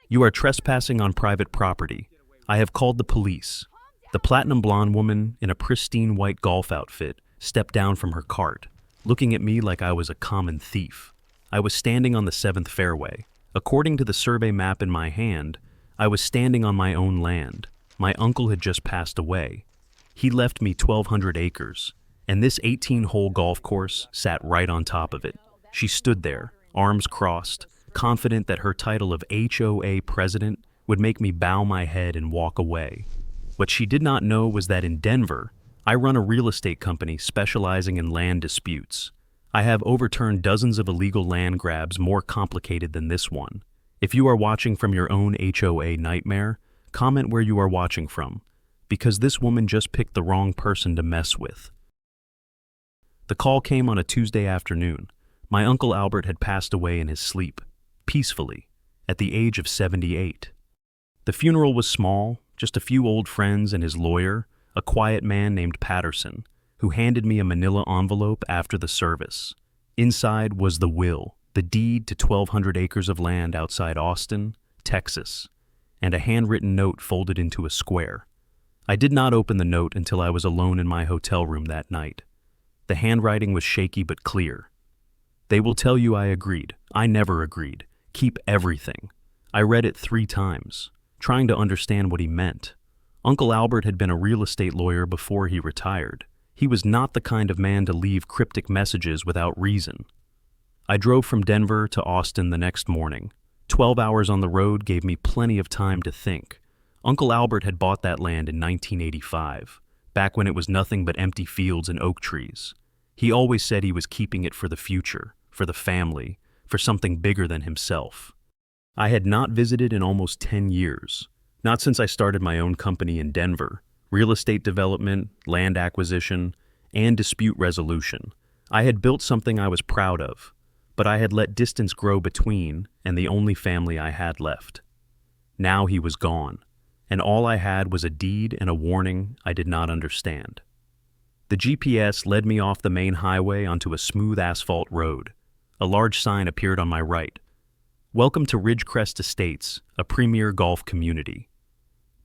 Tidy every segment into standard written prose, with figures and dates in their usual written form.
You are trespassing on private property. I have called the police. The platinum blonde woman in a pristine white golf outfit stepped down from her cart, looking at me like I was a common thief. I was standing on the 7th fairway. According to the survey map in my hand, I was standing on my own land. My uncle had just passed away. He left me 1,200 acres, and this 18-hole golf course sat right on top of it. She stood there, arms crossed, confident that her title of HOA president would make me bow my head and walk away. What she did not know was that in Denver, I run a real estate company specializing in land disputes. I have overturned dozens of illegal land grabs more complicated than this one. If you are watching from your own HOA nightmare, comment where you are watching from, because this woman just picked the wrong person to mess with. The call came on a Tuesday afternoon. My Uncle Albert had passed away in his sleep, peacefully, at the age of 78. The funeral was small, just a few old friends and his lawyer, a quiet man named Patterson, who handed me a manila envelope after the service. Inside was the will, the deed to 1,200 acres of land outside Austin, Texas, and a handwritten note folded into a square. I did not open the note until I was alone in my hotel room that night. The handwriting was shaky but clear. They will tell you I agreed. I never agreed. Keep everything. I read it 3 times, trying to understand what he meant. Uncle Albert had been a real estate lawyer before he retired. He was not the kind of man to leave cryptic messages without reason. I drove from Denver to Austin the next morning. 12 hours on the road gave me plenty of time to think. Uncle Albert had bought that land in 1985, back when it was nothing but empty fields and oak trees. He always said he was keeping it for the future, for the family, for something bigger than himself. I had not visited in almost 10 years, not since I started my own company in Denver, real estate development, land acquisition, and dispute resolution. I had built something I was proud of, but I had let distance grow between and the only family I had left. Now he was gone, and all I had was a deed and a warning I did not understand. The GPS led me off the main highway onto a smooth asphalt road. A large sign appeared on my right. Welcome to Ridgerest Estates, a premier golf community.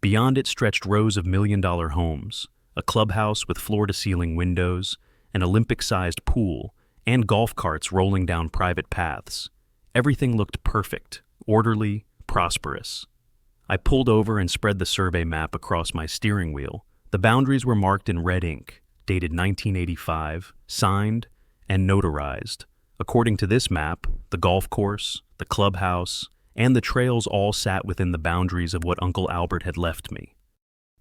Beyond it stretched rows of million-dollar homes, a clubhouse with floor-to-ceiling windows, an Olympic-sized pool, and golf carts rolling down private paths. Everything looked perfect, orderly, prosperous. I pulled over and spread the survey map across my steering wheel. The boundaries were marked in red ink, dated 1985, signed, and notarized. According to this map, the golf course, the clubhouse, and the trails all sat within the boundaries of what Uncle Albert had left me.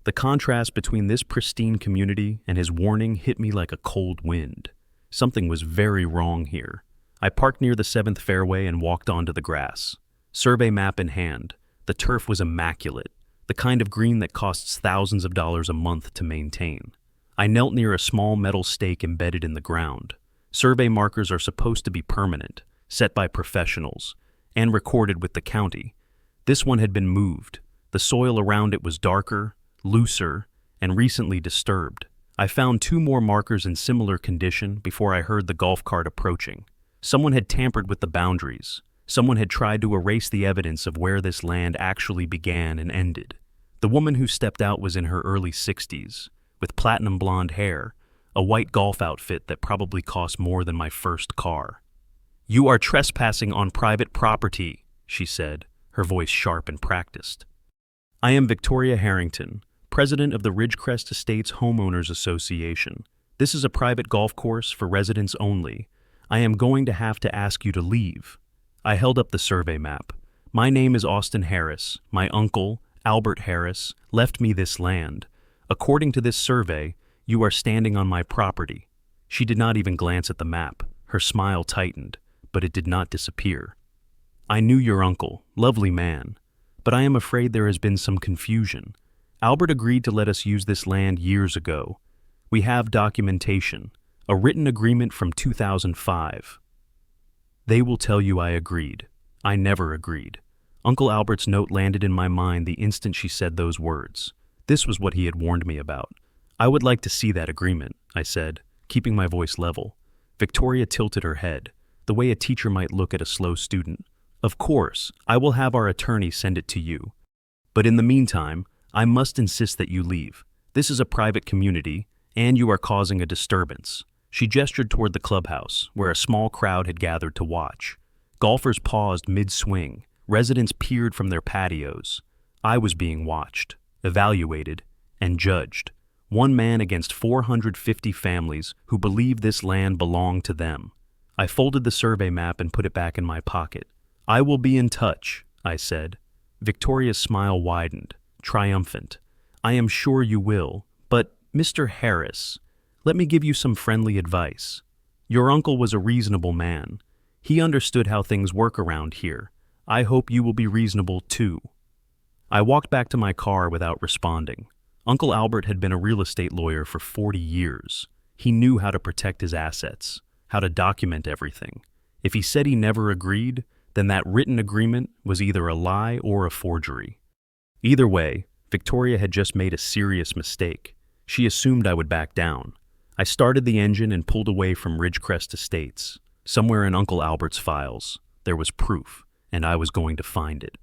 The contrast between this pristine community and his warning hit me like a cold wind. Something was very wrong here. I parked near the 7th fairway and walked onto the grass. Survey map in hand, the turf was immaculate, the kind of green that costs thousands of dollars a month to maintain. I knelt near a small metal stake embedded in the ground. Survey markers are supposed to be permanent, set by professionals, and recorded with the county. This one had been moved. The soil around it was darker, looser, and recently disturbed. I found 2 more markers in similar condition before I heard the golf cart approaching. Someone had tampered with the boundaries. Someone had tried to erase the evidence of where this land actually began and ended. The woman who stepped out was in her early 60s, with platinum blonde hair, a white golf outfit that probably cost more than my first car. "You are trespassing on private property," she said, her voice sharp and practiced. "I am Victoria Harrington, president of the Ridgerest Estates Homeowners Association. This is a private golf course for residents only. I am going to have to ask you to leave." I held up the survey map. "My name is Austin Harris. My uncle, Albert Harris, left me this land. According to this survey, you are standing on my property." She did not even glance at the map. Her smile tightened, but it did not disappear. "I knew your uncle, lovely man, but I am afraid there has been some confusion. Albert agreed to let us use this land years ago. We have documentation, a written agreement from 2005. They will tell you I agreed. I never agreed." Uncle Albert's note landed in my mind the instant she said those words. This was what he had warned me about. "I would like to see that agreement," I said, keeping my voice level. Victoria tilted her head, the way a teacher might look at a slow student. Of course, I will have our attorney send it to you. But in the meantime, I must insist that you leave. This is a private community, and you are causing a disturbance." She gestured toward the clubhouse, where a small crowd had gathered to watch. Golfers paused mid-swing. Residents peered from their patios. I was being watched, evaluated, and judged. One man against 450 families who believed this land belonged to them. I folded the survey map and put it back in my pocket. "I will be in touch," I said. Victoria's smile widened, triumphant. "I am sure you will, but, Mr. Harris, let me give you some friendly advice. Your uncle was a reasonable man. He understood how things work around here. I hope you will be reasonable too." I walked back to my car without responding. Uncle Albert had been a real estate lawyer for 40 years. He knew how to protect his assets, how to document everything. If he said he never agreed, then that written agreement was either a lie or a forgery. Either way, Victoria had just made a serious mistake. She assumed I would back down. I started the engine and pulled away from Ridgerest Estates. Somewhere in Uncle Albert's files, there was proof, and I was going to find it.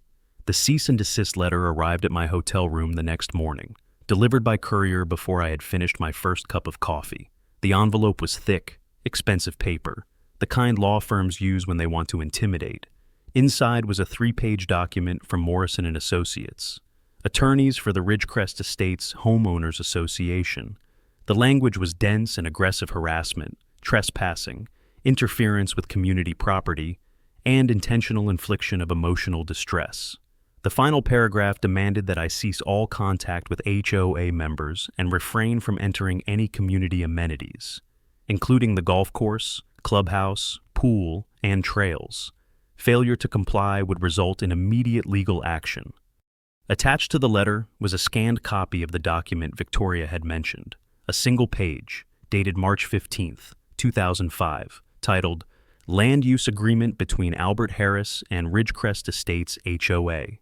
The cease and desist letter arrived at my hotel room the next morning, delivered by courier before I had finished my first cup of coffee. The envelope was thick, expensive paper, the kind law firms use when they want to intimidate. Inside was a 3-page document from Morrison & Associates, attorneys for the Ridgerest Estates Homeowners Association. The language was dense and aggressive harassment, trespassing, interference with community property, and intentional infliction of emotional distress. The final paragraph demanded that I cease all contact with HOA members and refrain from entering any community amenities, including the golf course, clubhouse, pool, and trails. Failure to comply would result in immediate legal action. Attached to the letter was a scanned copy of the document Victoria had mentioned, a single page, dated March 15th, 2005, titled Land Use Agreement Between Albert Harris and Ridgerest Estates HOA.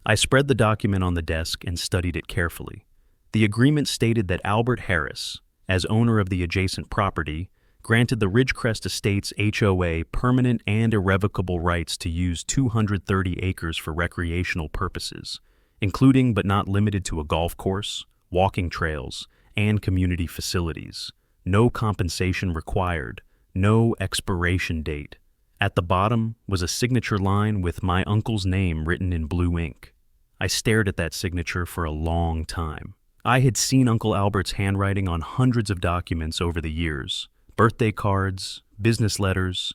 I spread the document on the desk and studied it carefully. The agreement stated that Albert Harris, as owner of the adjacent property, granted the Ridgerest Estates HOA permanent and irrevocable rights to use 230 acres for recreational purposes, including but not limited to a golf course, walking trails, and community facilities. No compensation required, no expiration date. At the bottom was a signature line with my uncle's name written in blue ink. I stared at that signature for a long time. I had seen Uncle Albert's handwriting on hundreds of documents over the years, birthday cards, business letters,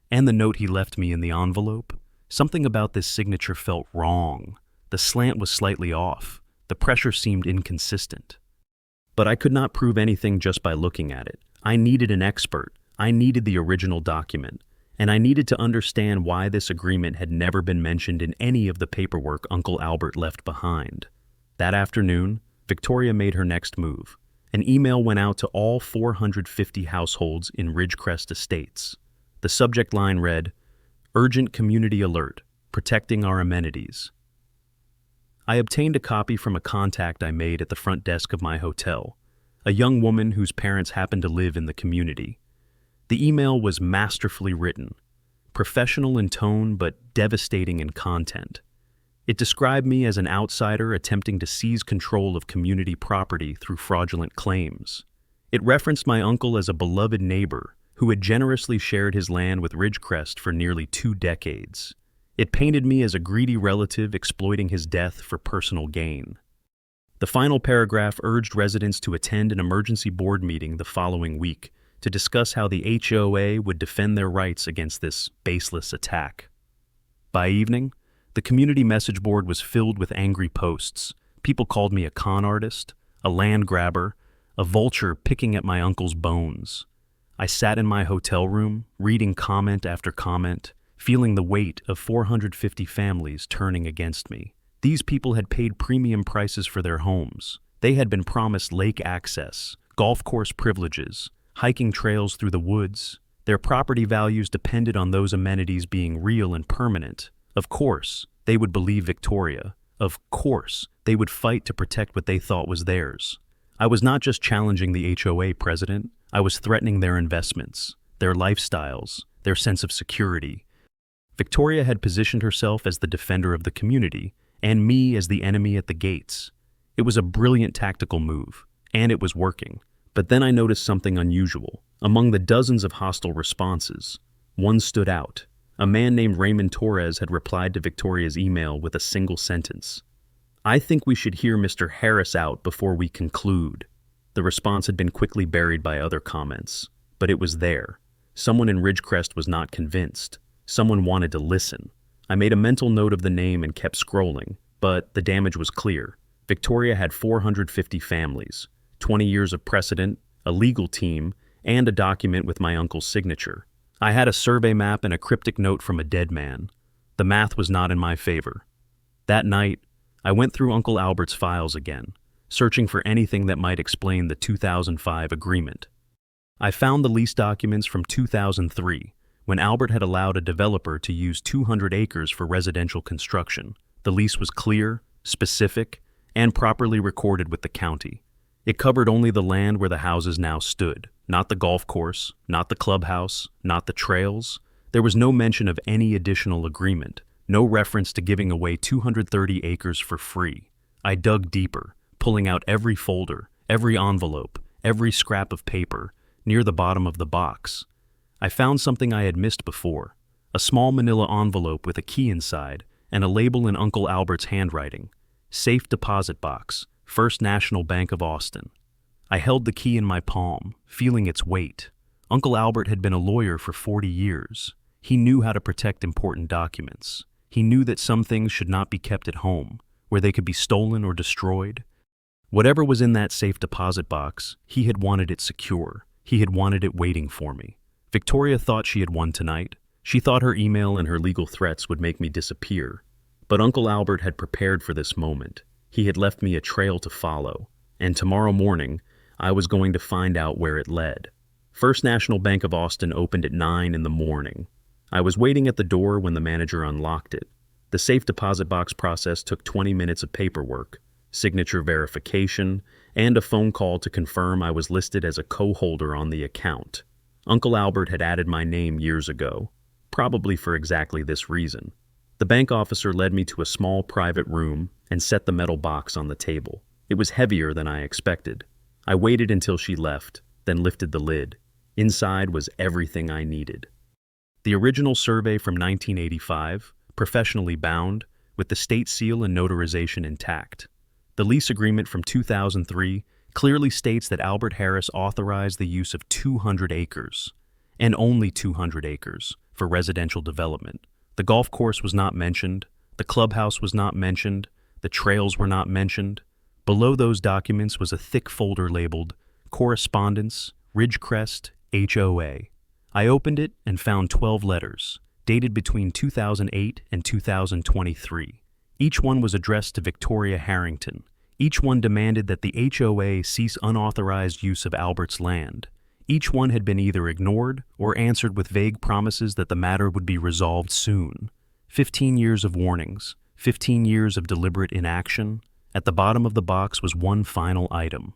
and the note he left me in the envelope. Something about this signature felt wrong. The slant was slightly off. The pressure seemed inconsistent. But I could not prove anything just by looking at it. I needed an expert. I needed the original document. And I needed to understand why this agreement had never been mentioned in any of the paperwork Uncle Albert left behind. That afternoon, Victoria made her next move. An email went out to all 450 households in Ridgerest Estates. The subject line read, "Urgent Community Alert, Protecting Our Amenities." I obtained a copy from a contact I made at the front desk of my hotel, a young woman whose parents happened to live in the community. The email was masterfully written, professional in tone but devastating in content. It described me as an outsider attempting to seize control of community property through fraudulent claims. It referenced my uncle as a beloved neighbor who had generously shared his land with Ridgerest for nearly 2 decades. It painted me as a greedy relative exploiting his death for personal gain. The final paragraph urged residents to attend an emergency board meeting the following week to discuss how the HOA would defend their rights against this baseless attack. By evening, the community message board was filled with angry posts. People called me a con artist, a land grabber, a vulture picking at my uncle's bones. I sat in my hotel room, reading comment after comment, feeling the weight of 450 families turning against me. These people had paid premium prices for their homes. They had been promised lake access, golf course privileges, hiking trails through the woods. Their property values depended on those amenities being real and permanent. Of course, they would believe Victoria. Of course, they would fight to protect what they thought was theirs. I was not just challenging the HOA president, I was threatening their investments, their lifestyles, their sense of security. Victoria had positioned herself as the defender of the community, and me as the enemy at the gates. It was a brilliant tactical move, and it was working. But then I noticed something unusual. Among the dozens of hostile responses, one stood out. A man named Raymond Torres had replied to Victoria's email with a single sentence. "I think we should hear Mr. Harris out before we conclude." The response had been quickly buried by other comments, but it was there. Someone in Ridgerest was not convinced. Someone wanted to listen. I made a mental note of the name and kept scrolling, but the damage was clear. Victoria had 450 families, 20 years of precedent, a legal team, and a document with my uncle's signature. I had a survey map and a cryptic note from a dead man. The math was not in my favor. That night, I went through Uncle Albert's files again, searching for anything that might explain the 2005 agreement. I found the lease documents from 2003, when Albert had allowed a developer to use 200 acres for residential construction. The lease was clear, specific, and properly recorded with the county. It covered only the land where the houses now stood, not the golf course, not the clubhouse, not the trails. There was no mention of any additional agreement, no reference to giving away 230 acres for free. I dug deeper, pulling out every folder, every envelope, every scrap of paper, near the bottom of the box. I found something I had missed before, a small manila envelope with a key inside and a label in Uncle Albert's handwriting. Safe deposit box, First National Bank of Austin. I held the key in my palm, feeling its weight. Uncle Albert had been a lawyer for 40 years. He knew how to protect important documents. He knew that some things should not be kept at home, where they could be stolen or destroyed. Whatever was in that safe deposit box, he had wanted it secure. He had wanted it waiting for me. Victoria thought she had won tonight. She thought her email and her legal threats would make me disappear. But Uncle Albert had prepared for this moment. He had left me a trail to follow, and tomorrow morning, I was going to find out where it led. First National Bank of Austin opened at 9 in the morning. I was waiting at the door when the manager unlocked it. The safe deposit box process took 20 minutes of paperwork, signature verification, and a phone call to confirm I was listed as a co-holder on the account. Uncle Albert had added my name years ago, probably for exactly this reason. The bank officer led me to a small private room and set the metal box on the table. It was heavier than I expected. I waited until she left, then lifted the lid. Inside was everything I needed. The original survey from 1985, professionally bound, with the state seal and notarization intact. The lease agreement from 2003 clearly states that Albert Harris authorized the use of 200 acres, and only 200 acres, for residential development. The golf course was not mentioned, the clubhouse was not mentioned, the trails were not mentioned. Below those documents was a thick folder labeled Correspondence, Ridgerest, HOA. I opened it and found 12 letters, dated between 2008 and 2023. Each one was addressed to Victoria Harrington. Each one demanded that the HOA cease unauthorized use of Albert's land. Each one had been either ignored or answered with vague promises that the matter would be resolved soon. 15 years of warnings, 15 years of deliberate inaction. At the bottom of the box was one final item.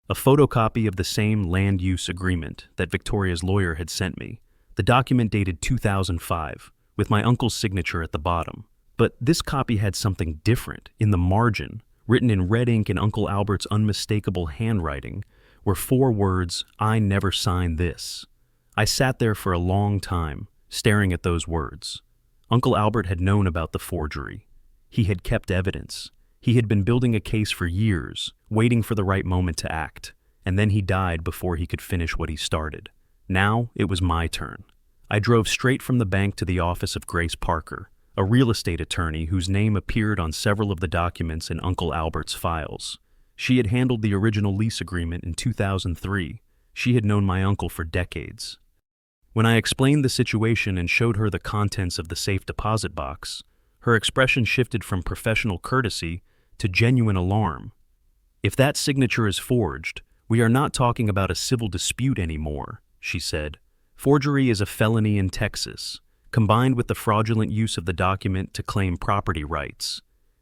A photocopy of the same land use agreement that Victoria's lawyer had sent me. The document dated 2005, with my uncle's signature at the bottom. But this copy had something different. In the margin, written in red ink in Uncle Albert's unmistakable handwriting, were 4 words, "I never signed this." I sat there for a long time, staring at those words. Uncle Albert had known about the forgery. He had kept evidence. He had been building a case for years, waiting for the right moment to act, and then he died before he could finish what he started. Now it was my turn. I drove straight from the bank to the office of Grace Parker, a real estate attorney whose name appeared on several of the documents in Uncle Albert's files. She had handled the original lease agreement in 2003. She had known my uncle for decades. When I explained the situation and showed her the contents of the safe deposit box, her expression shifted from professional courtesy to genuine alarm. "If that signature is forged, we are not talking about a civil dispute anymore," she said. "Forgery is a felony in Texas, combined with the fraudulent use of the document to claim property rights.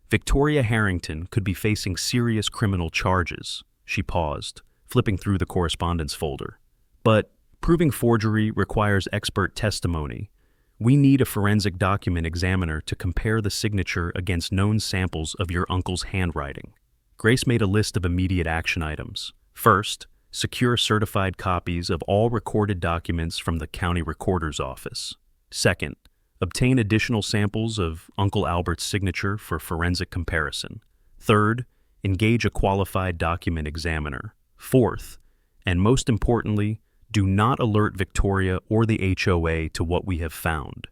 Victoria Harrington could be facing serious criminal charges." She paused, flipping through the correspondence folder. "But proving forgery requires expert testimony. We need a forensic document examiner to compare the signature against known samples of your uncle's handwriting. Grace made a list of immediate action items. First, secure certified copies of all recorded documents from the county recorder's office. Second, obtain additional samples of Uncle Albert's signature for forensic comparison. Third, engage a qualified document examiner. Fourth, and most importantly, do not alert Victoria or the HOA to what we have found.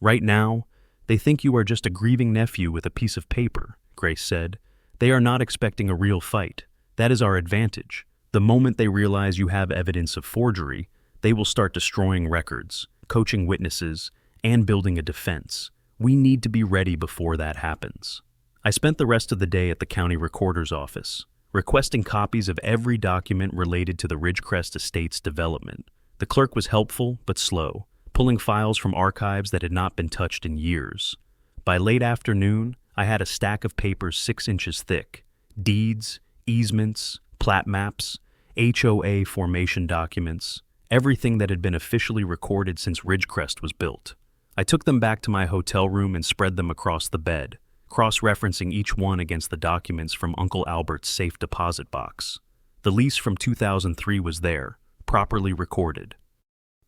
Right now, they think you are just a grieving nephew with a piece of paper, Grace said. They are not expecting a real fight. That is our advantage. The moment they realize you have evidence of forgery, they will start destroying records, coaching witnesses, and building a defense. We need to be ready before that happens. I spent the rest of the day at the county recorder's office, requesting copies of every document related to the Ridgerest estate's development. The clerk was helpful but slow, pulling files from archives that had not been touched in years. By late afternoon, I had a stack of papers 6 inches thick: deeds, easements, plat maps, HOA formation documents, everything that had been officially recorded since Ridgerest was built. I took them back to my hotel room and spread them across the bed, cross-referencing each one against the documents from Uncle Albert's safe deposit box. The lease from 2003 was there, properly recorded.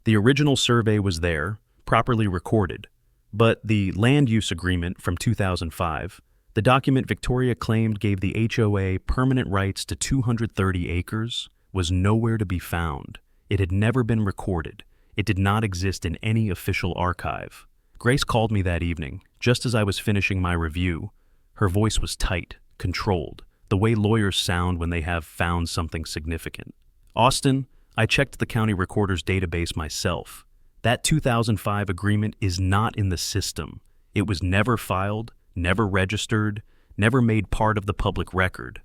The original survey was there, properly recorded. But the land use agreement from 2005, the document Victoria claimed gave the HOA permanent rights to 230 acres, was nowhere to be found. It had never been recorded. It did not exist in any official archive. Grace called me that evening, just as I was finishing my review. Her voice was tight, controlled, the way lawyers sound when they have found something significant. "Austin, I checked the county recorder's database myself. That 2005 agreement is not in the system. It was never filed, never registered, never made part of the public record."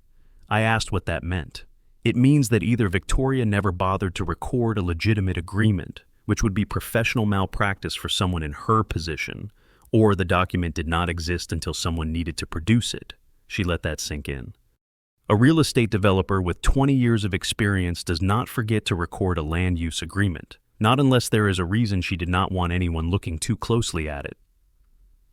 I asked what that meant. "It means that either Victoria never bothered to record a legitimate agreement, which would be professional malpractice for someone in her position, or the document did not exist until someone needed to produce it." She let that sink in. A real estate developer with 20 years of experience does not forget to record a land use agreement, not unless there is a reason she did not want anyone looking too closely at it.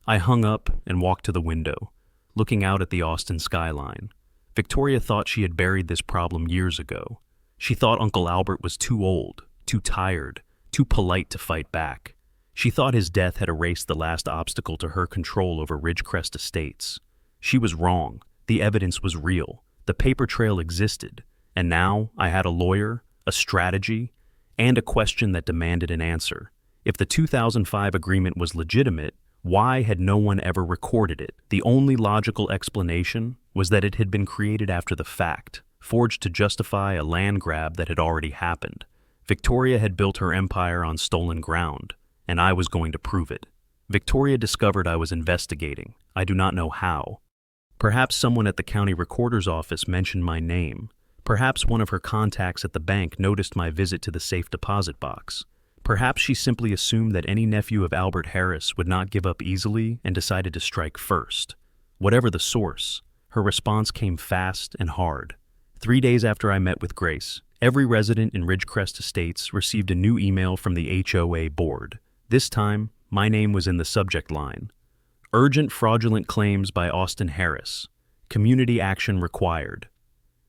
I hung up and walked to the window, looking out at the Austin skyline. Victoria thought she had buried this problem years ago. She thought Uncle Albert was too old, too tired, too polite to fight back. She thought his death had erased the last obstacle to her control over Ridgerest Estates. She was wrong. The evidence was real. The paper trail existed. And now I had a lawyer, a strategy, and a question that demanded an answer. If the 2005 agreement was legitimate, why had no one ever recorded it? The only logical explanation was that it had been created after the fact, forged to justify a land grab that had already happened. Victoria had built her empire on stolen ground, and I was going to prove it. Victoria discovered I was investigating. I do not know how. Perhaps someone at the county recorder's office mentioned my name. Perhaps one of her contacts at the bank noticed my visit to the safe deposit box. Perhaps she simply assumed that any nephew of Albert Harris would not give up easily and decided to strike first. Whatever the source, her response came fast and hard. 3 days after I met with Grace, every resident in Ridgerest Estates received a new email from the HOA board. This time, my name was in the subject line. Urgent fraudulent claims by Austin Harris. Community action required.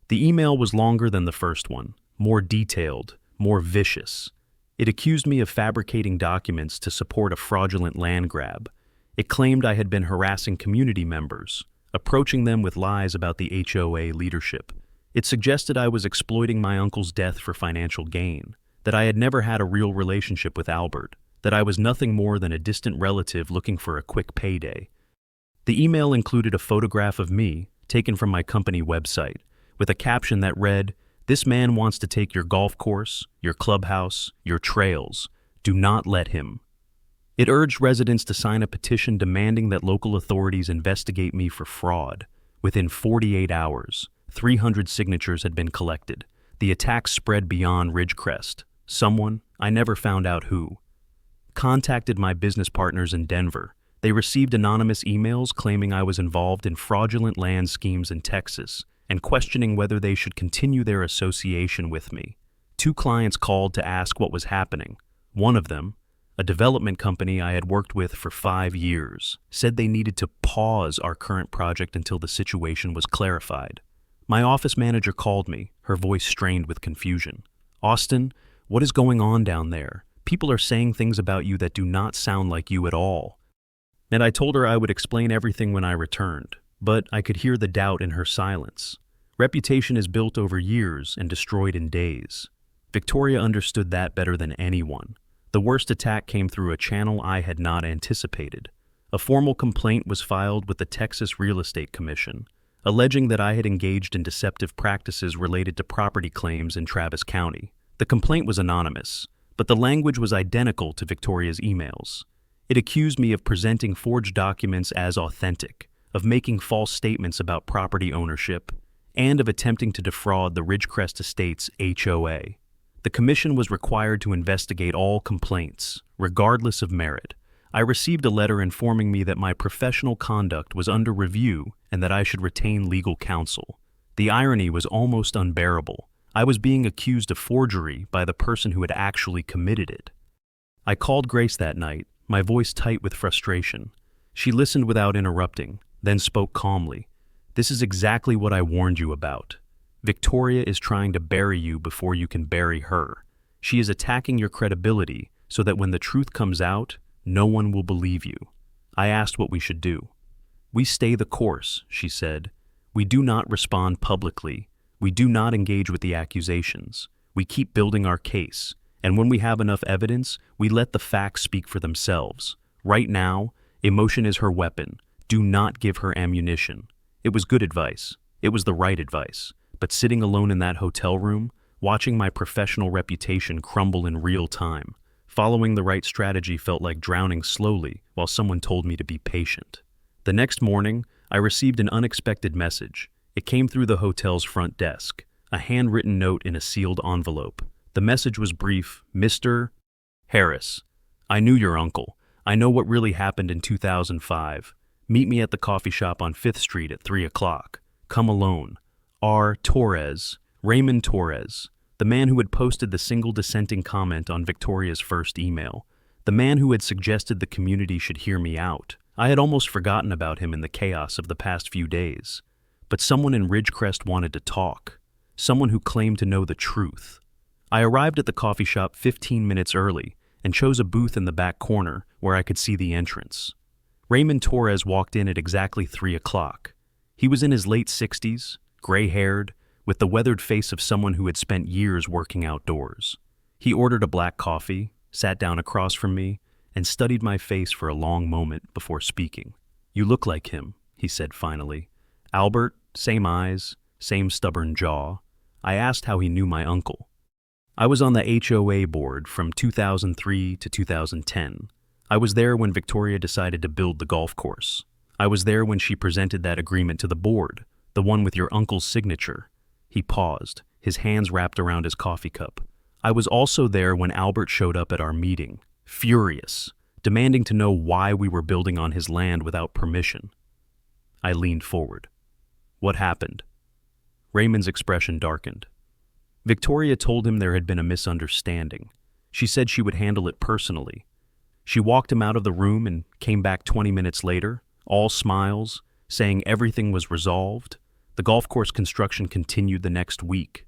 The email was longer than the first one, more detailed, more vicious. It accused me of fabricating documents to support a fraudulent land grab. It claimed I had been harassing community members, approaching them with lies about the HOA leadership. It suggested I was exploiting my uncle's death for financial gain, that I had never had a real relationship with Albert, that I was nothing more than a distant relative looking for a quick payday. The email included a photograph of me, taken from my company website, with a caption that read, "This man wants to take your golf course, your clubhouse, your trails. Do not let him." It urged residents to sign a petition demanding that local authorities investigate me for fraud. Within 48 hours, 300 signatures had been collected. The attack spread beyond Ridgerest. Someone, I never found out who, contacted my business partners in Denver. They received anonymous emails claiming I was involved in fraudulent land schemes in Texas and questioning whether they should continue their association with me. 2 clients called to ask what was happening. One of them, a development company I had worked with for 5 years, said they needed to pause our current project until the situation was clarified. My office manager called me, her voice strained with confusion. "Austin, what is going on down there? People are saying things about you that do not sound like you at all." And I told her I would explain everything when I returned, but I could hear the doubt in her silence. Reputation is built over years and destroyed in days. Victoria understood that better than anyone. The worst attack came through a channel I had not anticipated. A formal complaint was filed with the Texas Real Estate Commission, alleging that I had engaged in deceptive practices related to property claims in Travis County. The complaint was anonymous, but the language was identical to Victoria's emails. It accused me of presenting forged documents as authentic, of making false statements about property ownership, and of attempting to defraud the Ridgerest Estates HOA. The commission was required to investigate all complaints, regardless of merit. I received a letter informing me that my professional conduct was under review and that I should retain legal counsel. The irony was almost unbearable. I was being accused of forgery by the person who had actually committed it. I called Grace that night, my voice tight with frustration. She listened without interrupting, then spoke calmly. "This is exactly what I warned you about. Victoria is trying to bury you before you can bury her. She is attacking your credibility so that when the truth comes out, no one will believe you." I asked what we should do. "We stay the course," she said. "We do not respond publicly. We do not engage with the accusations. We keep building our case. And when we have enough evidence, we let the facts speak for themselves. Right now, emotion is her weapon. Do not give her ammunition." It was good advice. It was the right advice. But sitting alone in that hotel room, watching my professional reputation crumble in real time, following the right strategy felt like drowning slowly while someone told me to be patient. The next morning, I received an unexpected message. It came through the hotel's front desk, a handwritten note in a sealed envelope. The message was brief. "Mr. Harris, I knew your uncle. I know what really happened in 2005. Meet me at the coffee shop on 5th Street at 3 o'clock. Come alone. R. Torres, Raymond Torres, the man who had posted the single dissenting comment on Victoria's first email, the man who had suggested the community should hear me out. I had almost forgotten about him in the chaos of the past few days. But someone in Ridgerest wanted to talk, someone who claimed to know the truth. I arrived at the coffee shop 15 minutes early and chose a booth in the back corner where I could see the entrance. Raymond Torres walked in at exactly 3 o'clock. He was in his late 60s, gray-haired, with the weathered face of someone who had spent years working outdoors. He ordered a black coffee, sat down across from me, and studied my face for a long moment before speaking. "You look like him," he said finally. "Albert, same eyes, same stubborn jaw." I asked how he knew my uncle. "I was on the HOA board from 2003 to 2010. I was there when Victoria decided to build the golf course. I was there when she presented that agreement to the board, the one with your uncle's signature." He paused, his hands wrapped around his coffee cup. "I was also there when Albert showed up at our meeting, furious, demanding to know why we were building on his land without permission." I leaned forward. "What happened?" Raymond's expression darkened. Victoria told him there had been a misunderstanding. She said she would handle it personally. She walked him out of the room and came back 20 minutes later, all smiles, saying everything was resolved. The golf course construction continued the next week.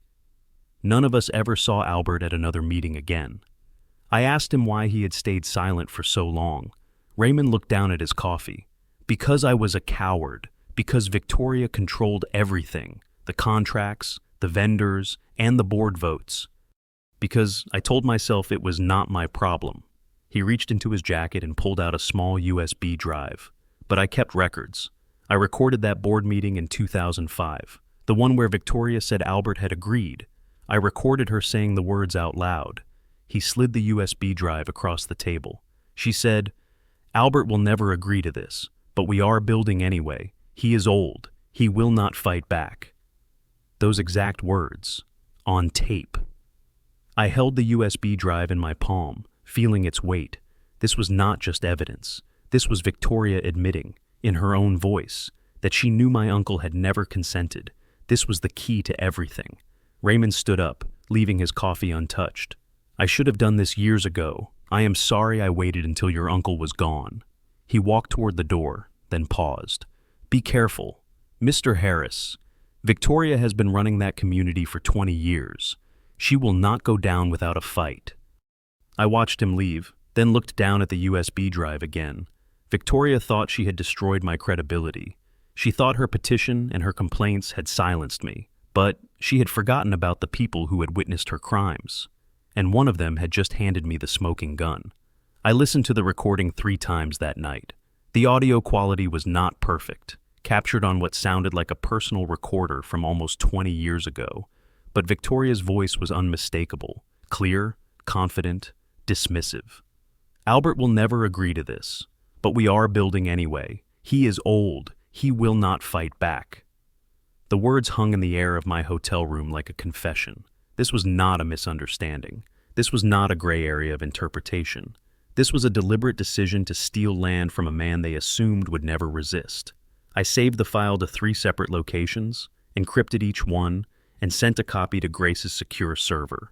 None of us ever saw Albert at another meeting again. I asked him why he had stayed silent for so long. Raymond looked down at his coffee. "Because I was a coward. Because Victoria controlled everything, the contracts, the vendors, and the board votes. Because I told myself it was not my problem." He reached into his jacket and pulled out a small USB drive. "But I kept records. I recorded that board meeting in 2005, the one where Victoria said Albert had agreed. I recorded her saying the words out loud." He slid the USB drive across the table. She said, "Albert will never agree to this, but we are building anyway. He is old. He will not fight back." Those exact words, on tape. I held the USB drive in my palm, feeling its weight. This was not just evidence. This was Victoria admitting, in her own voice, that she knew my uncle had never consented. This was the key to everything. Raymond stood up, leaving his coffee untouched. "I should have done this years ago. I am sorry I waited until your uncle was gone. He walked toward the door, then paused. Be careful. Mr. Harris, Victoria has been running that community for 20 years. She will not go down without a fight. I watched him leave, then looked down at the USB drive again. Victoria thought she had destroyed my credibility. She thought her petition and her complaints had silenced me, but she had forgotten about the people who had witnessed her crimes. And one of them had just handed me the smoking gun. I listened to the recording 3 times that night. The audio quality was not perfect, captured on what sounded like a personal recorder from almost 20 years ago, but Victoria's voice was unmistakable, clear, confident, dismissive. Albert will never agree to this, but we are building anyway. He is old. He will not fight back. The words hung in the air of my hotel room like a confession. This was not a misunderstanding. This was not a gray area of interpretation. This was a deliberate decision to steal land from a man they assumed would never resist. I saved the file to 3 separate locations, encrypted each one, and sent a copy to Grace's secure server.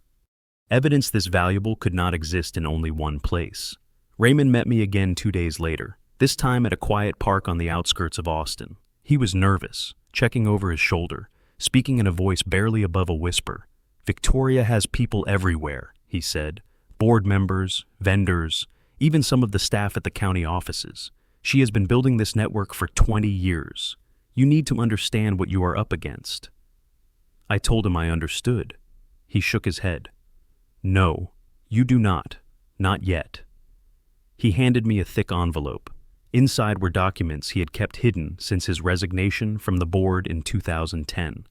Evidence this valuable could not exist in only one place. Raymond met me again 2 days later, this time at a quiet park on the outskirts of Austin. He was nervous, checking over his shoulder, speaking in a voice barely above a whisper. Victoria has people everywhere, he said. Board members, vendors, even some of the staff at the county offices. She has been building this network for 20 years. You need to understand what you are up against. I told him I understood. He shook his head. No, you do not. Not yet. He handed me a thick envelope. Inside were documents he had kept hidden since his resignation from the board in 2010.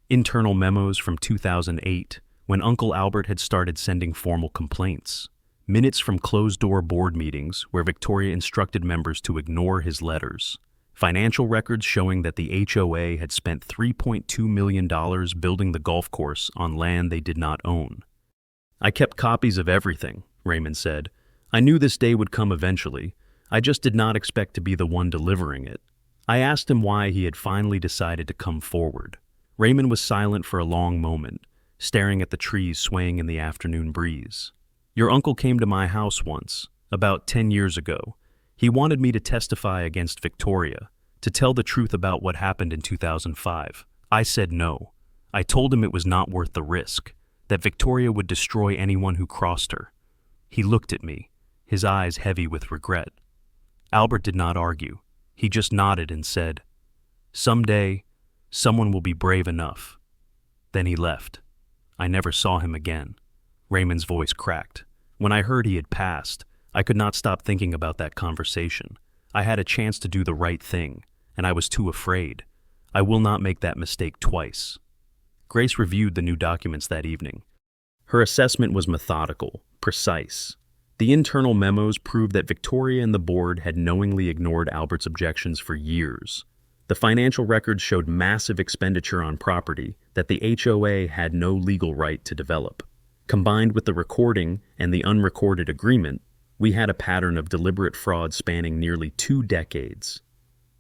Internal memos from 2008, when Uncle Albert had started sending formal complaints. Minutes from closed-door board meetings where Victoria instructed members to ignore his letters. Financial records showing that the HOA had spent $3.2 million building the golf course on land they did not own. I kept copies of everything, Raymond said. I knew this day would come eventually. I just did not expect to be the one delivering it. I asked him why he had finally decided to come forward. Raymond was silent for a long moment, staring at the trees swaying in the afternoon breeze. Your uncle came to my house once, about 10 years ago. He wanted me to testify against Victoria, to tell the truth about what happened in 2005. I said no. I told him it was not worth the risk, that Victoria would destroy anyone who crossed her. He looked at me, his eyes heavy with regret. Albert did not argue. He just nodded and said, "Someday, someone will be brave enough." Then he left. I never saw him again. Raymond's voice cracked. When I heard he had passed, I could not stop thinking about that conversation. I had a chance to do the right thing, and I was too afraid. I will not make that mistake twice. Grace reviewed the new documents that evening. Her assessment was methodical, precise. The internal memos proved that Victoria and the board had knowingly ignored Albert's objections for years. The financial records showed massive expenditure on property that the HOA had no legal right to develop. Combined with the recording and the unrecorded agreement, we had a pattern of deliberate fraud spanning nearly 2 decades.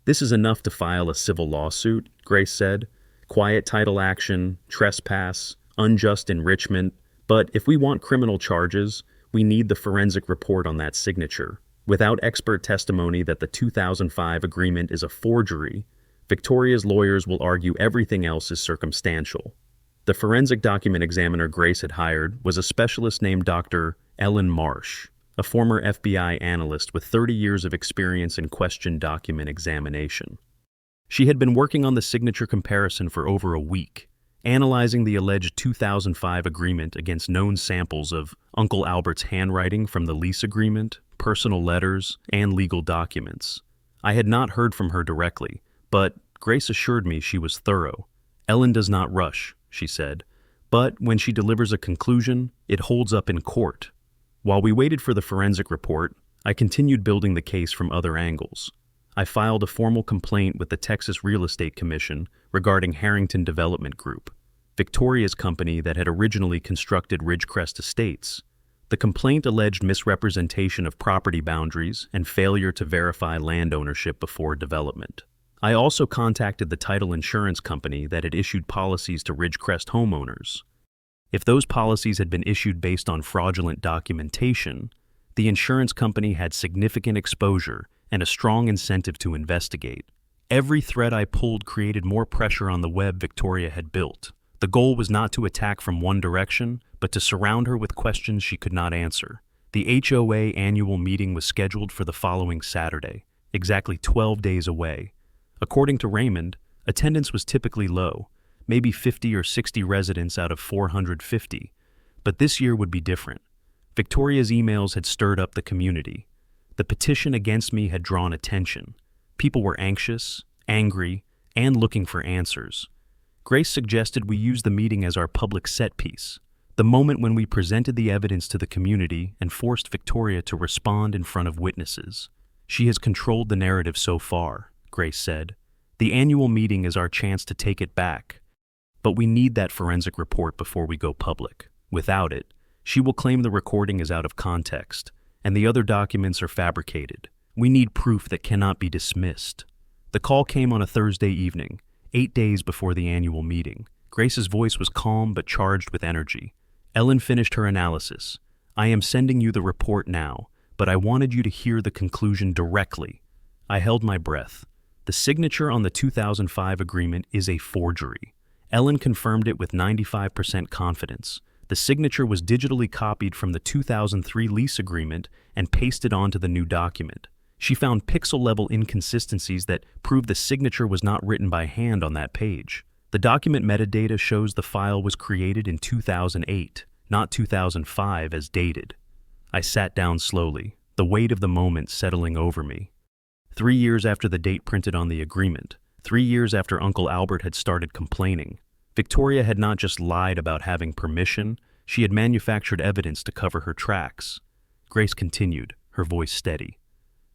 This is enough to file a civil lawsuit, Grace said. Quiet title action, trespass, unjust enrichment. But if we want criminal charges, we need the forensic report on that signature. Without expert testimony that the 2005 agreement is a forgery, Victoria's lawyers will argue everything else is circumstantial. The forensic document examiner Grace had hired was a specialist named Dr. Ellen Marsh, a former FBI analyst with 30 years of experience in question document examination. She had been working on the signature comparison for over a week, analyzing the alleged 2005 agreement against known samples of Uncle Albert's handwriting from the lease agreement, personal letters, and legal documents. I had not heard from her directly, but Grace assured me she was thorough. Ellen does not rush, she said, but when she delivers a conclusion, it holds up in court. While we waited for the forensic report, I continued building the case from other angles. I filed a formal complaint with the Texas Real Estate Commission regarding Harrington Development Group, Victoria's company that had originally constructed Ridgerest Estates. The complaint alleged misrepresentation of property boundaries and failure to verify land ownership before development. I also contacted the title insurance company that had issued policies to Ridgerest homeowners. If those policies had been issued based on fraudulent documentation, The insurance company had significant exposure and a strong incentive to investigate. Every thread I pulled created more pressure on the web Victoria had built. The goal was not to attack from one direction, but to surround her with questions she could not answer. The HOA annual meeting was scheduled for the following Saturday, exactly 12 days away. According to Raymond, attendance was typically low, maybe 50 or 60 residents out of 450. But this year would be different. Victoria's emails had stirred up the community. The petition against me had drawn attention. People were anxious, angry, and looking for answers. Grace suggested we use the meeting as our public set piece, the moment when we presented the evidence to the community and forced Victoria to respond in front of witnesses. She has controlled the narrative so far, Grace said. The annual meeting is our chance to take it back. But we need that forensic report before we go public. Without it, she will claim the recording is out of context, and the other documents are fabricated. We need proof that cannot be dismissed. The call came on a Thursday evening, 8 days before the annual meeting. Grace's voice was calm but charged with energy. Ellen finished her analysis. I am sending you the report now, but I wanted you to hear the conclusion directly. I held my breath. The signature on the 2005 agreement is a forgery. Ellen confirmed it with 95% confidence. The signature was digitally copied from the 2003 lease agreement and pasted onto the new document. She found pixel-level inconsistencies that proved the signature was not written by hand on that page. The document metadata shows the file was created in 2008, not 2005 as dated. I sat down slowly, the weight of the moment settling over me. 3 years after the date printed on the agreement, 3 years after Uncle Albert had started complaining, Victoria had not just lied about having permission, she had manufactured evidence to cover her tracks. Grace continued, her voice steady.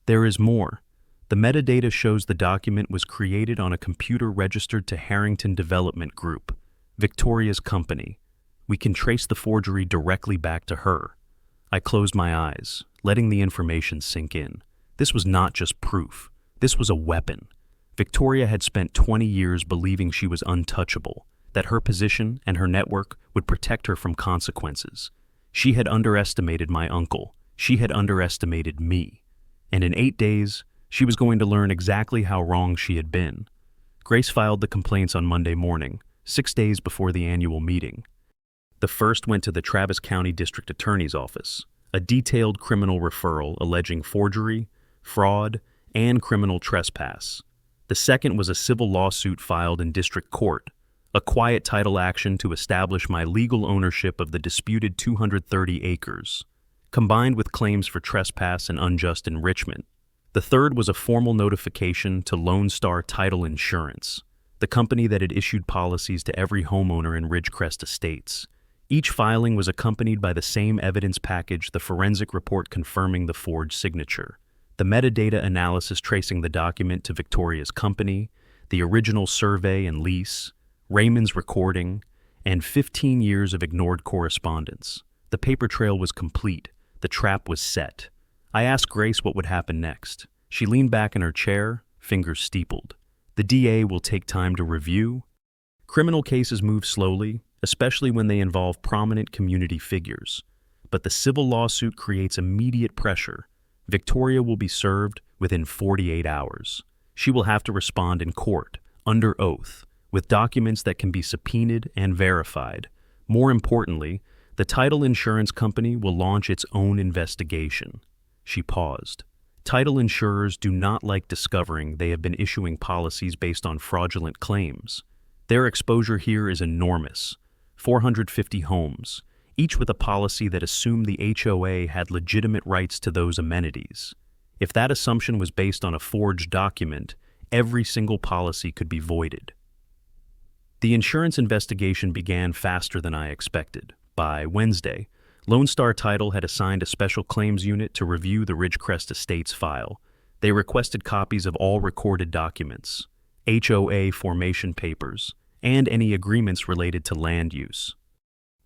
There is more. The metadata shows the document was created on a computer registered to Harrington Development Group, Victoria's company. We can trace the forgery directly back to her. I closed my eyes, letting the information sink in. This was not just proof. This was a weapon. Victoria had spent 20 years believing she was untouchable, that her position and her network would protect her from consequences. She had underestimated my uncle. She had underestimated me. And in 8 days, she was going to learn exactly how wrong she had been. Grace filed the complaints on Monday morning, 6 days before the annual meeting. The first went to the Travis County District Attorney's Office, a detailed criminal referral alleging forgery, fraud, and criminal trespass. The second was a civil lawsuit filed in district court, a quiet title action to establish my legal ownership of the disputed 230 acres, combined with claims for trespass and unjust enrichment. The third was a formal notification to Lone Star Title Insurance, the company that had issued policies to every homeowner in Ridgerest Estates. Each filing was accompanied by the same evidence package, the forensic report confirming the forged signature, the metadata analysis tracing the document to Victoria's company, the original survey and lease, Raymond's recording, and 15 years of ignored correspondence. The paper trail was complete. The trap was set. I asked Grace what would happen next. She leaned back in her chair, fingers steepled. The DA will take time to review. Criminal cases move slowly, especially when they involve prominent community figures. But the civil lawsuit creates immediate pressure. Victoria will be served within 48 hours. She will have to respond in court, under oath, with documents that can be subpoenaed and verified. More importantly, the title insurance company will launch its own investigation. She paused. Title insurers do not like discovering they have been issuing policies based on fraudulent claims. Their exposure here is enormous. 450 homes, each with a policy that assumed the HOA had legitimate rights to those amenities. If that assumption was based on a forged document, every single policy could be voided. The insurance investigation began faster than I expected. By Wednesday, Lone Star Title had assigned a special claims unit to review the Ridgerest Estates file. They requested copies of all recorded documents, HOA formation papers, and any agreements related to land use.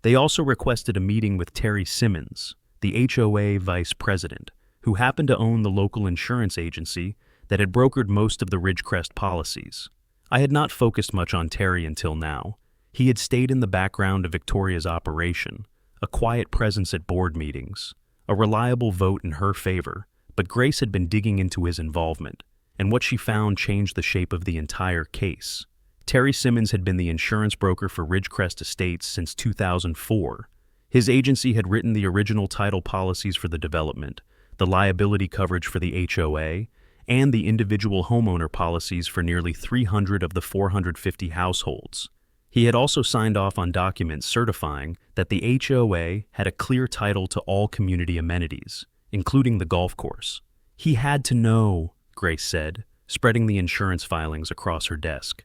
They also requested a meeting with Terry Simmons, the HOA vice president, who happened to own the local insurance agency that had brokered most of the Ridgerest policies. I had not focused much on Terry until now. He had stayed in the background of Victoria's operation, a quiet presence at board meetings, a reliable vote in her favor, but Grace had been digging into his involvement, and what she found changed the shape of the entire case. Terry Simmons had been the insurance broker for Ridgerest Estates since 2004. His agency had written the original title policies for the development, the liability coverage for the HOA, and the individual homeowner policies for nearly 300 of the 450 households. He had also signed off on documents certifying that the HOA had a clear title to all community amenities, including the golf course. He had to know, Grace said, spreading the insurance filings across her desk.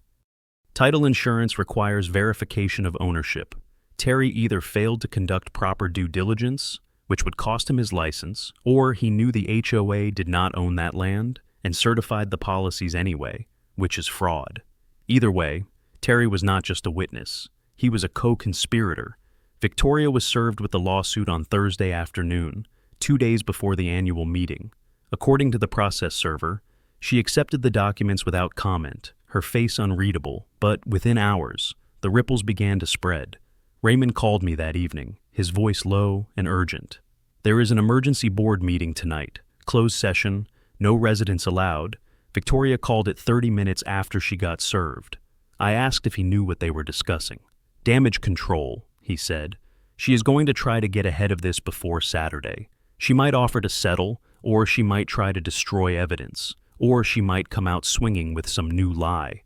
Title insurance requires verification of ownership. Terry either failed to conduct proper due diligence, which would cost him his license, or he knew the HOA did not own that land and certified the policies anyway, which is fraud. Either way, Terry was not just a witness. He was a co-conspirator. Victoria was served with the lawsuit on Thursday afternoon, 2 days before the annual meeting. According to the process server, she accepted the documents without comment, her face unreadable, but within hours, the ripples began to spread. Raymond called me that evening, his voice low and urgent. There is an emergency board meeting tonight, closed session, no residents allowed. Victoria called it 30 minutes after she got served. I asked if he knew what they were discussing. Damage control, he said. She is going to try to get ahead of this before Saturday. She might offer to settle, or she might try to destroy evidence, or she might come out swinging with some new lie.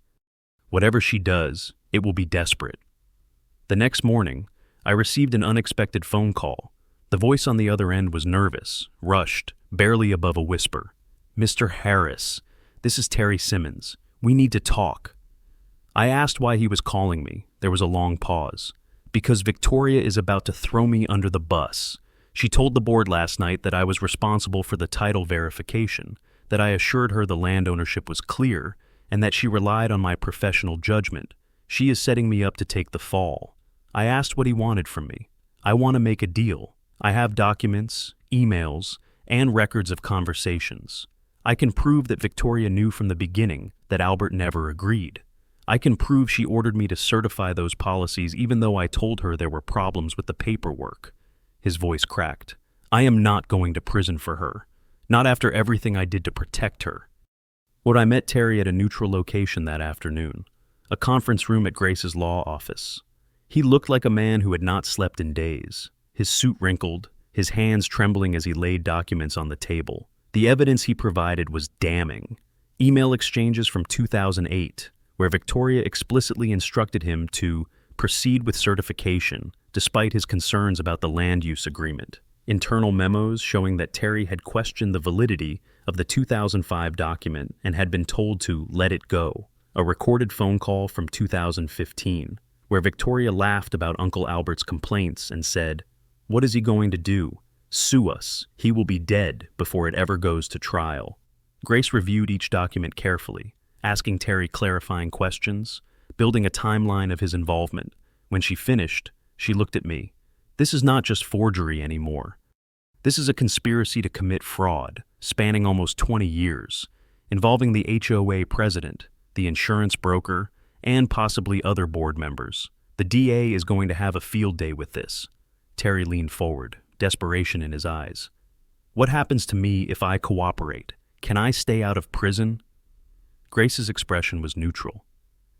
Whatever she does, it will be desperate. The next morning, I received an unexpected phone call. The voice on the other end was nervous, rushed, barely above a whisper. "Mr. Harris, this is Terry Simmons. We need to talk." I asked why he was calling me. There was a long pause. Because Victoria is about to throw me under the bus. She told the board last night that I was responsible for the title verification, that I assured her the land ownership was clear, and that she relied on my professional judgment. She is setting me up to take the fall. I asked what he wanted from me. I want to make a deal. I have documents, emails, and records of conversations. I can prove that Victoria knew from the beginning that Albert never agreed. I can prove she ordered me to certify those policies even though I told her there were problems with the paperwork. His voice cracked. I am not going to prison for her. Not after everything I did to protect her. I met Terry at a neutral location that afternoon, a conference room at Grace's law office. He looked like a man who had not slept in days, his suit wrinkled, his hands trembling as he laid documents on the table. The evidence he provided was damning. Email exchanges from 2008, where Victoria explicitly instructed him to proceed with certification, despite his concerns about the land use agreement. Internal memos showing that Terry had questioned the validity of the 2005 document and had been told to let it go. A recorded phone call from 2015, where Victoria laughed about Uncle Albert's complaints and said, "What is he going to do? Sue us. He will be dead before it ever goes to trial." Grace reviewed each document carefully, asking Terry clarifying questions, building a timeline of his involvement. When she finished, she looked at me. This is not just forgery anymore. This is a conspiracy to commit fraud, spanning almost 20 years, involving the HOA president, the insurance broker, and possibly other board members. The DA is going to have a field day with this. Terry leaned forward, desperation in his eyes. What happens to me if I cooperate? Can I stay out of prison? Grace's expression was neutral.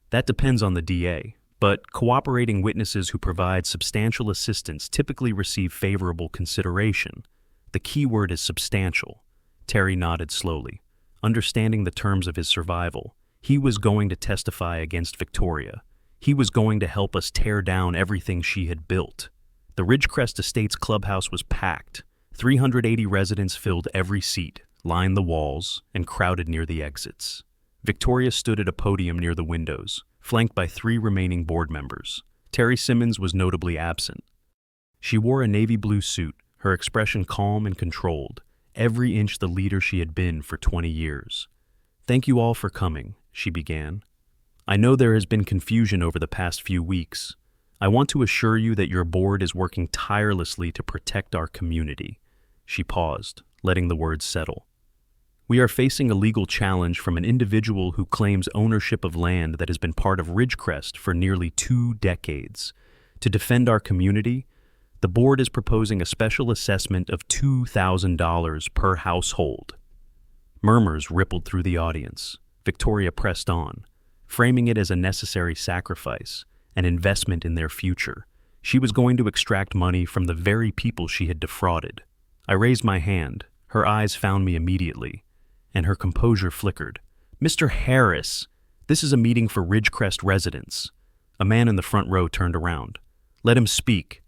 That depends on the DA, but cooperating witnesses who provide substantial assistance typically receive favorable consideration. The key word is substantial. Terry nodded slowly. Understanding the terms of his survival, he was going to testify against Victoria. He was going to help us tear down everything she had built. The Ridgerest Estates clubhouse was packed. 380 residents filled every seat, lined the walls, and crowded near the exits. Victoria stood at a podium near the windows, flanked by 3 remaining board members. Terry Simmons was notably absent. She wore a navy blue suit, her expression calm and controlled, every inch the leader she had been for 20 years. "Thank you all for coming," she began. "I know there has been confusion over the past few weeks. I want to assure you that your board is working tirelessly to protect our community." She paused, letting the words settle. "We are facing a legal challenge from an individual who claims ownership of land that has been part of Ridgerest for nearly 2 decades. To defend our community, The board is proposing a special assessment of $2,000 per household. Murmurs rippled through the audience. Victoria pressed on, framing it as a necessary sacrifice, an investment in their future. She was going to extract money from the very people she had defrauded. I raised my hand. Her eyes found me immediately, and her composure flickered. "Mr. Harris, this is a meeting for Ridgerest residents." A man in the front row turned around. "Let him speak.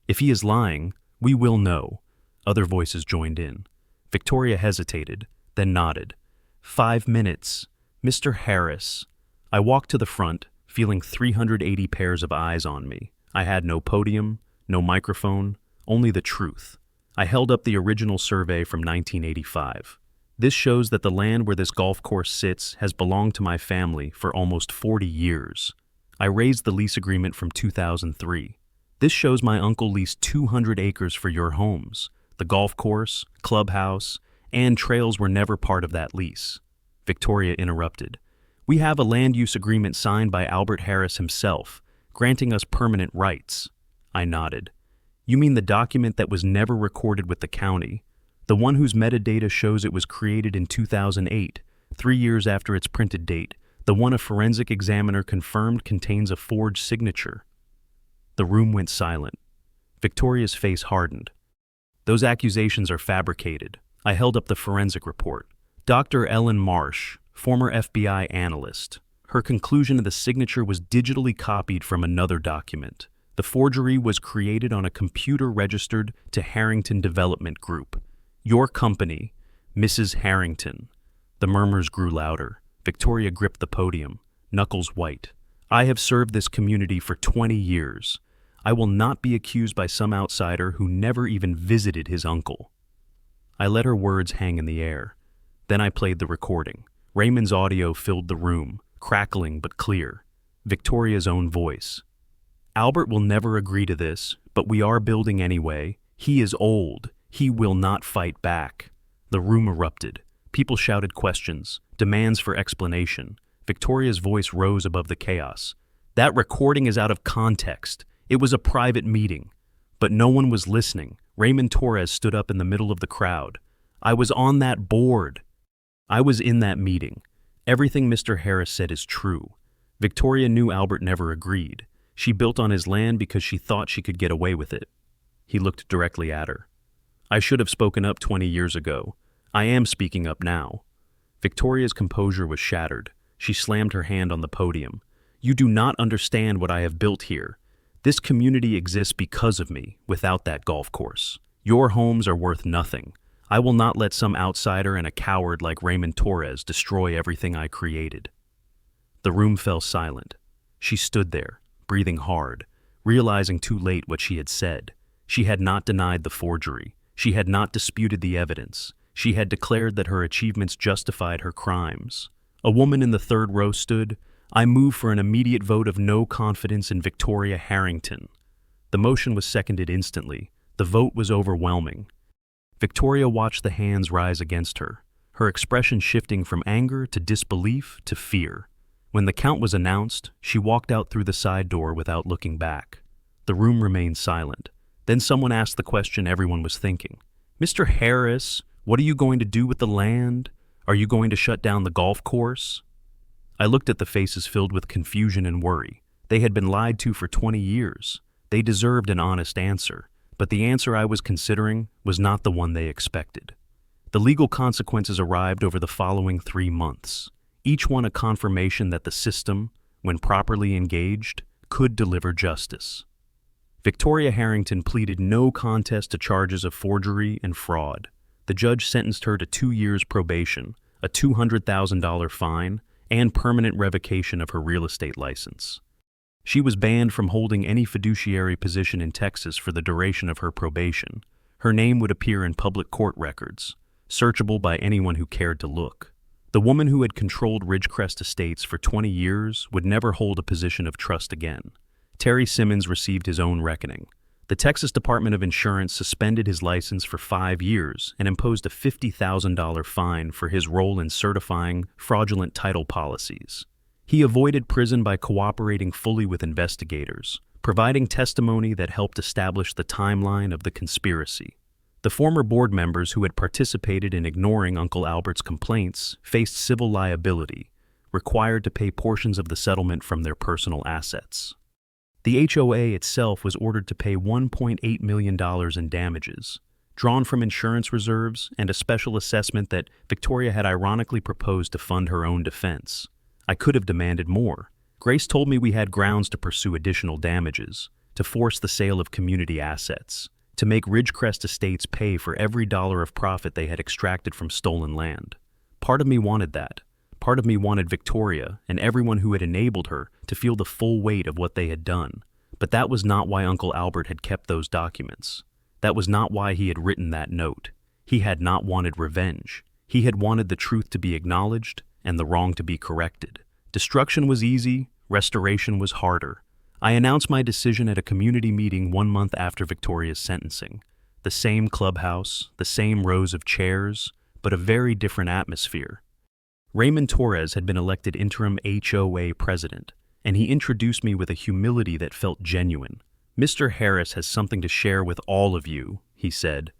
If he is lying, we will know." Other voices joined in. Victoria hesitated, then nodded. 5 minutes. "Mr. Harris." I walked to the front, feeling 380 pairs of eyes on me. I had no podium, no microphone, only the truth. I held up the original survey from 1985. This shows that the land where this golf course sits has belonged to my family for almost 40 years. I raised the lease agreement from 2003. This shows my uncle leased 200 acres for your homes. The golf course, clubhouse, and trails were never part of that lease. Victoria interrupted. "We have a land use agreement signed by Albert Harris himself, granting us permanent rights." I nodded. "You mean the document that was never recorded with the county? The one whose metadata shows it was created in 2008, 3 years after its printed date? The one a forensic examiner confirmed contains a forged signature?" The room went silent. Victoria's face hardened. "Those accusations are fabricated." I held up the forensic report. Dr. Ellen Marsh, former FBI analyst. Her conclusion of the signature was digitally copied from another document. The forgery was created on a computer registered to Harrington Development Group. "Your company, Mrs. Harrington." The murmurs grew louder. Victoria gripped the podium, knuckles white. "I have served this community for 20 years. I will not be accused by some outsider who never even visited his uncle." I let her words hang in the air. Then I played the recording. Raymond's audio filled the room, crackling but clear. Victoria's own voice. "Albert will never agree to this, but we are building anyway. He is old. He will not fight back." The room erupted. People shouted questions, demands for explanation. Victoria's voice rose above the chaos. "That recording is out of context. It was a private meeting." But no one was listening. Raymond Torres stood up in the middle of the crowd. "I was on that board. I was in that meeting. Everything Mr. Harris said is true." Victoria knew Albert never agreed. She built on his land because she thought she could get away with it. He looked directly at her. "I should have spoken up 20 years ago. I am speaking up now." Victoria's composure was shattered. She slammed her hand on the podium. "You do not understand what I have built here. This community exists because of me, without that golf course. Your homes are worth nothing. I will not let some outsider and a coward like Raymond Torres destroy everything I created." The room fell silent. She stood there, breathing hard, realizing too late what she had said. She had not denied the forgery. She had not disputed the evidence. She had declared that her achievements justified her crimes. A woman in the third row stood. "I move for an immediate vote of no confidence in Victoria Harrington." The motion was seconded instantly. The vote was overwhelming. Victoria watched the hands rise against her, her expression shifting from anger to disbelief to fear. When the count was announced, she walked out through the side door without looking back. The room remained silent. Then someone asked the question everyone was thinking. "Mr. Harris, what are you going to do with the land? Are you going to shut down the golf course?" I looked at the faces filled with confusion and worry. They had been lied to for 20 years. They deserved an honest answer, but the answer I was considering was not the one they expected. The legal consequences arrived over the following 3 months, each one a confirmation that the system, when properly engaged, could deliver justice. Victoria Harrington pleaded no contest to charges of forgery and fraud. The judge sentenced her to 2 years probation, a $200,000 fine, and permanent revocation of her real estate license. She was banned from holding any fiduciary position in Texas for the duration of her probation. Her name would appear in public court records, searchable by anyone who cared to look. The woman who had controlled Ridgerest Estates for 20 years would never hold a position of trust again. Terry Simmons received his own reckoning. The Texas Department of Insurance suspended his license for 5 years and imposed a $50,000 fine for his role in certifying fraudulent title policies. He avoided prison by cooperating fully with investigators, providing testimony that helped establish the timeline of the conspiracy. The former board members who had participated in ignoring Uncle Albert's complaints faced civil liability, required to pay portions of the settlement from their personal assets. The HOA itself was ordered to pay $1.8 million in damages, drawn from insurance reserves and a special assessment that Victoria had ironically proposed to fund her own defense. I could have demanded more. Grace told me we had grounds to pursue additional damages, to force the sale of community assets, to make Ridgerest estates pay for every dollar of profit they had extracted from stolen land. Part of me wanted that. Part of me wanted Victoria and everyone who had enabled her to feel the full weight of what they had done. But that was not why Uncle Albert had kept those documents. That was not why he had written that note. He had not wanted revenge. He had wanted the truth to be acknowledged and the wrong to be corrected. Destruction was easy, restoration was harder. I announced my decision at a community meeting 1 month after Victoria's sentencing. The same clubhouse, the same rows of chairs, but a very different atmosphere. Raymond Torres had been elected interim HOA president, and he introduced me with a humility that felt genuine. "Mr. Harris has something to share with all of you," he said.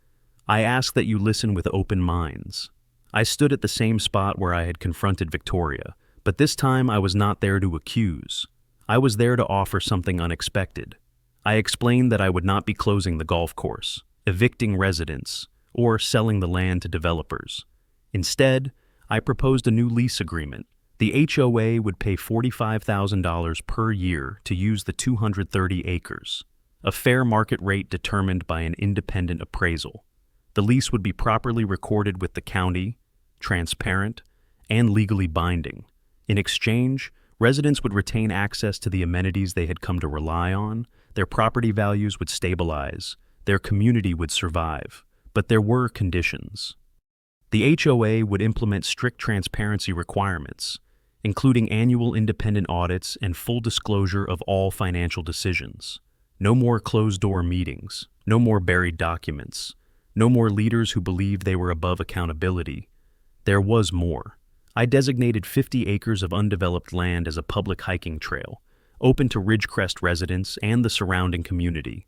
"I ask that you listen with open minds." I stood at the same spot where I had confronted Victoria, but this time I was not there to accuse. I was there to offer something unexpected. I explained that I would not be closing the golf course, evicting residents, or selling the land to developers. Instead, I proposed a new lease agreement. The HOA would pay $45,000 per year to use the 230 acres, a fair market rate determined by an independent appraisal. The lease would be properly recorded with the county, transparent, and legally binding. In exchange, residents would retain access to the amenities they had come to rely on, their property values would stabilize, their community would survive. But there were conditions. The HOA would implement strict transparency requirements, including annual independent audits and full disclosure of all financial decisions. No more closed-door meetings, no more buried documents, no more leaders who believed they were above accountability. There was more. I designated 50 acres of undeveloped land as a public hiking trail, open to Ridgerest residents and the surrounding community.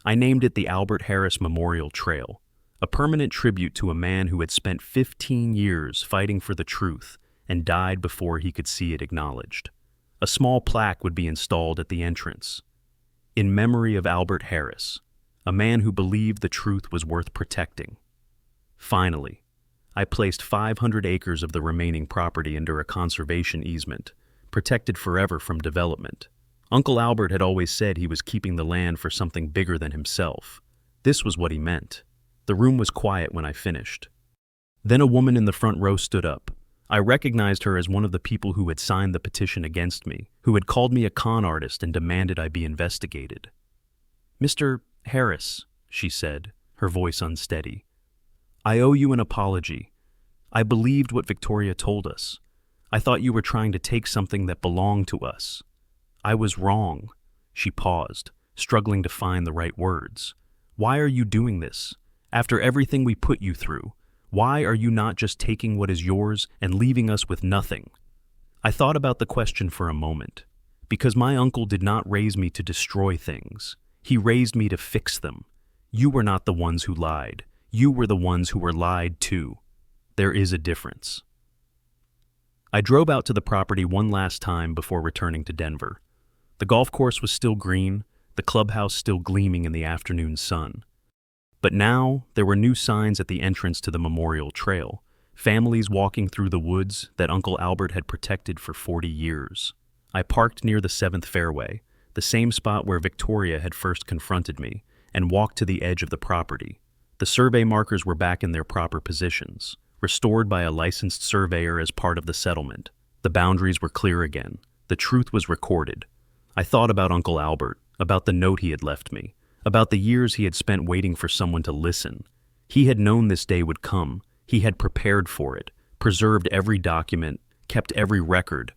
I named it the Albert Harris Memorial Trail, a permanent tribute to a man who had spent 15 years fighting for the truth and died before he could see it acknowledged. A small plaque would be installed at the entrance. In memory of Albert Harris, a man who believed the truth was worth protecting. Finally, I placed 500 acres of the remaining property under a conservation easement, protected forever from development. Uncle Albert had always said he was keeping the land for something bigger than himself. This was what he meant. The room was quiet when I finished. Then a woman in the front row stood up. I recognized her as one of the people who had signed the petition against me, who had called me a con artist and demanded I be investigated. "Mr. Harris," she said, her voice unsteady, "I owe you an apology. I believed what Victoria told us. I thought you were trying to take something that belonged to us. I was wrong." She paused, struggling to find the right words. "Why are you doing this? After everything we put you through, why are you not just taking what is yours and leaving us with nothing?" I thought about the question for a moment. Because my uncle did not raise me to destroy things. He raised me to fix them. You were not the ones who lied. You were the ones who were lied to. There is a difference. I drove out to the property one last time before returning to Denver. The golf course was still green, the clubhouse still gleaming in the afternoon sun. But now, there were new signs at the entrance to the memorial trail, families walking through the woods that Uncle Albert had protected for 40 years. I parked near the 7th fairway, the same spot where Victoria had first confronted me, and walked to the edge of the property. The survey markers were back in their proper positions, restored by a licensed surveyor as part of the settlement. The boundaries were clear again. The truth was recorded. I thought about Uncle Albert, about the note he had left me, about the years he had spent waiting for someone to listen. He had known this day would come. He had prepared for it, preserved every document, kept every record,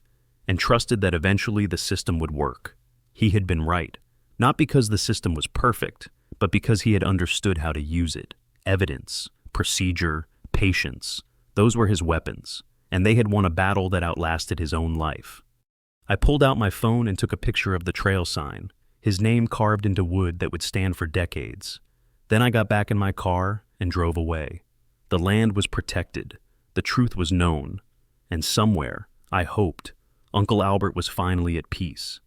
and trusted that eventually the system would work. He had been right, not because the system was perfect, but because he had understood how to use it. Evidence, procedure, patience, those were his weapons, and they had won a battle that outlasted his own life. I pulled out my phone and took a picture of the trail sign. his name carved into wood that would stand for decades. Then I got back in my car and drove away. The land was protected, the truth was known, and somewhere, I hoped, Uncle Albert was finally at peace.